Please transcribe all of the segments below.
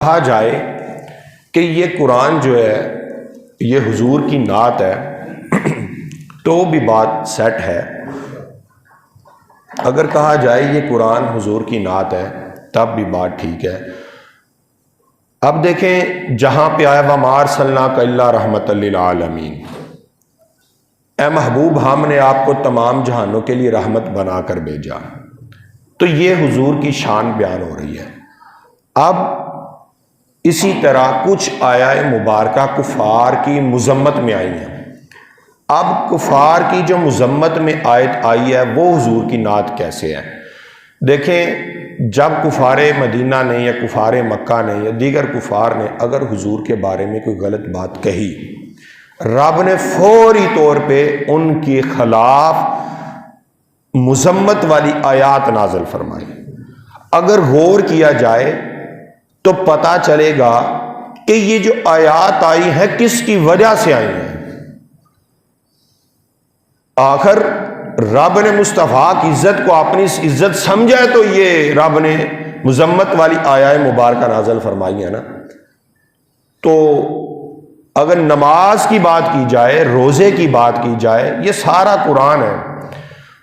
کہا جائے کہ یہ قرآن جو ہے یہ حضور کی نعت ہے تو بھی بات سیٹ ہے. اگر کہا جائے یہ قرآن حضور کی نعت ہے تب بھی بات ٹھیک ہے. اب دیکھیں جہاں پہ آیا وَمَا أَرْسَلْنَاكَ إِلَّا رَحْمَةً لِّلْعَالَمِينَ، اے محبوب ہم نے آپ کو تمام جہانوں کے لیے رحمت بنا کر بھیجا. تو یہ حضور کی شان بیان ہو رہی ہے. اب اسی طرح کچھ آیات مبارکہ کفار کی مذمت میں آئی ہیں. اب کفار کی جو مذمت میں آیت آئی ہے وہ حضور کی نعت کیسے ہے؟ دیکھیں جب کفار مدینہ نے یا کفار مکہ نے یا دیگر کفار نے اگر حضور کے بارے میں کوئی غلط بات کہی، رب نے فوری طور پہ ان کے خلاف مذمت والی آیات نازل فرمائی. اگر غور کیا جائے تو پتہ چلے گا کہ یہ جو آیات آئی ہیں کس کی وجہ سے آئی ہیں. آخر رب نے مصطفیٰ کی عزت کو اپنی عزت سمجھا ہے تو یہ رب نے مذمت والی آیات مبارکہ نازل فرمائی ہے نا. تو اگر نماز کی بات کی جائے، روزے کی بات کی جائے، یہ سارا قرآن ہے.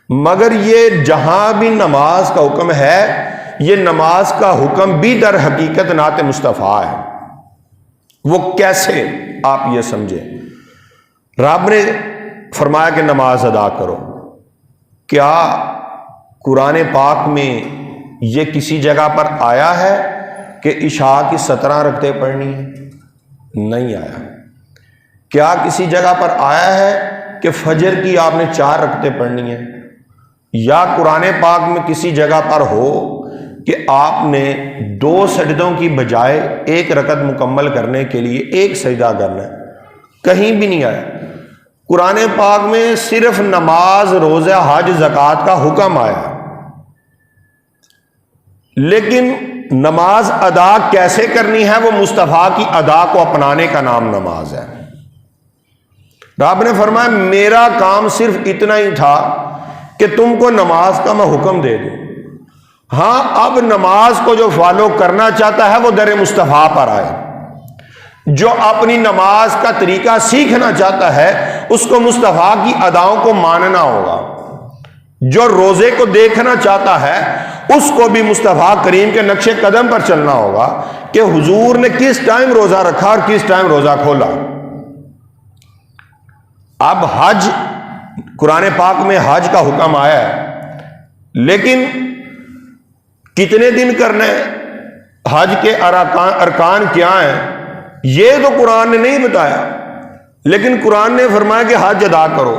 مگر یہ جہاں بھی نماز کا حکم ہے یہ نماز کا حکم بھی در حقیقت نعت مصطفیٰ ہے. وہ کیسے آپ یہ سمجھیں. رب نے فرمایا کہ نماز ادا کرو. کیا قرآن پاک میں یہ کسی جگہ پر آیا ہے کہ عشاء کی 17 رکعتیں پڑھنی ہیں؟ نہیں آیا. کیا کسی جگہ پر آیا ہے کہ فجر کی آپ نے 4 رکعتیں پڑھنی ہیں؟ یا قرآن پاک میں کسی جگہ پر ہو کہ آپ نے 2 سجدوں کی بجائے 1 رکعت مکمل کرنے کے لیے 1 سجدہ کرنا ہے؟ کہیں بھی نہیں آیا. قرآن پاک میں صرف نماز، روزہ، حج، زکوٰۃ کا حکم آیا. لیکن نماز ادا کیسے کرنی ہے وہ مصطفیٰ کی ادا کو اپنانے کا نام نماز ہے. رب نے فرمایا میرا کام صرف اتنا ہی تھا کہ تم کو نماز کا میں حکم دے دوں. ہاں اب نماز کو جو فالو کرنا چاہتا ہے وہ در مصطفیٰ پر آئے. جو اپنی نماز کا طریقہ سیکھنا چاہتا ہے اس کو مصطفیٰ کی اداؤں کو ماننا ہوگا. جو روزے کو دیکھنا چاہتا ہے اس کو بھی مصطفیٰ کریم کے نقش قدم پر چلنا ہوگا کہ حضور نے کس ٹائم روزہ رکھا اور کس ٹائم روزہ کھولا. اب حج، قرآن پاک میں حج کا حکم آیا ہے لیکن کتنے دن کرنا ہے، حج کے ارکان کیا ہیں یہ تو قرآن نے نہیں بتایا. لیکن قرآن نے فرمایا کہ حج ادا کرو.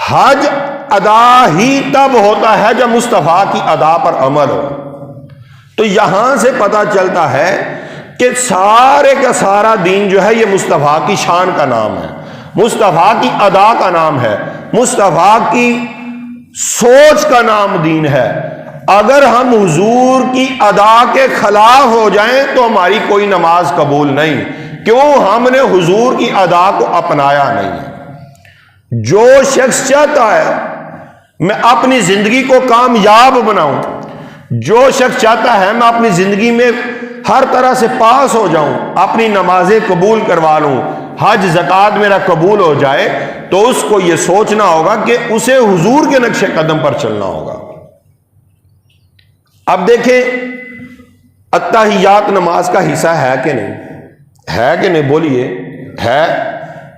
حج ادا ہی تب ہوتا ہے جب مصطفیٰ کی ادا پر عمل ہو. تو یہاں سے پتہ چلتا ہے کہ سارے کا سارا دین جو ہے یہ مصطفیٰ کی شان کا نام ہے، مصطفیٰ کی ادا کا نام ہے، مصطفیٰ کی سوچ کا نام دین ہے. اگر ہم حضور کی ادا کے خلاف ہو جائیں تو ہماری کوئی نماز قبول نہیں. کیوں؟ ہم نے حضور کی ادا کو اپنایا نہیں ہے. جو شخص چاہتا ہے میں اپنی زندگی کو کامیاب بناؤں، جو شخص چاہتا ہے میں اپنی زندگی میں ہر طرح سے پاس ہو جاؤں، اپنی نمازیں قبول کروا لوں، حج زکوٰۃ میرا قبول ہو جائے، تو اس کو یہ سوچنا ہوگا کہ اسے حضور کے نقش قدم پر چلنا ہوگا. اب دیکھیں اتحیات نماز کا حصہ ہے کہ نہیں؟ ہے کہ نہیں؟ بولیے. ہے.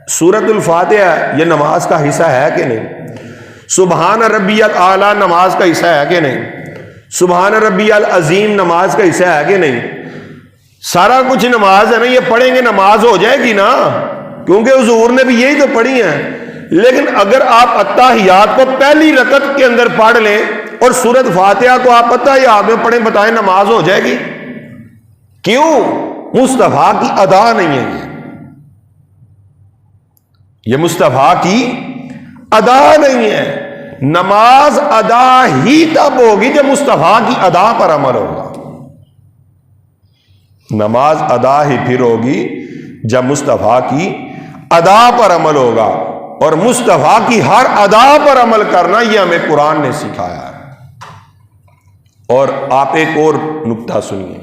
سورۃ الفاتحہ یہ نماز کا حصہ ہے کہ نہیں؟ سبحان ربی الاعلیٰ نماز کا حصہ ہے کہ نہیں؟ سبحان ربی العظیم نماز کا حصہ ہے کہ نہیں؟ سارا کچھ نماز ہے نا. یہ پڑھیں گے نماز ہو جائے گی نا، کیونکہ حضور نے بھی یہی تو پڑھی ہیں. لیکن اگر آپ اتحیات کو پہلی رکعت کے اندر پڑھ لیں اور سورۃ فاتحہ کو آپ اتحیات میں پڑھیں، بتائیں نماز ہو جائے گی؟ کیوں؟ مصطفیٰ کی ادا نہیں ہے. یہ مصطفیٰ کی ادا نہیں ہے. نماز ادا ہی تب ہوگی جب مصطفیٰ کی ادا پر عمل ہوگا. نماز ادا ہی پھر ہوگی جب مصطفیٰ کی ادا پر عمل ہوگا. اور مصطفیٰ کی ہر ادا پر عمل کرنا یہ ہمیں قرآن نے سکھایا ہے. اور آپ ایک اور نکتہ سنیے.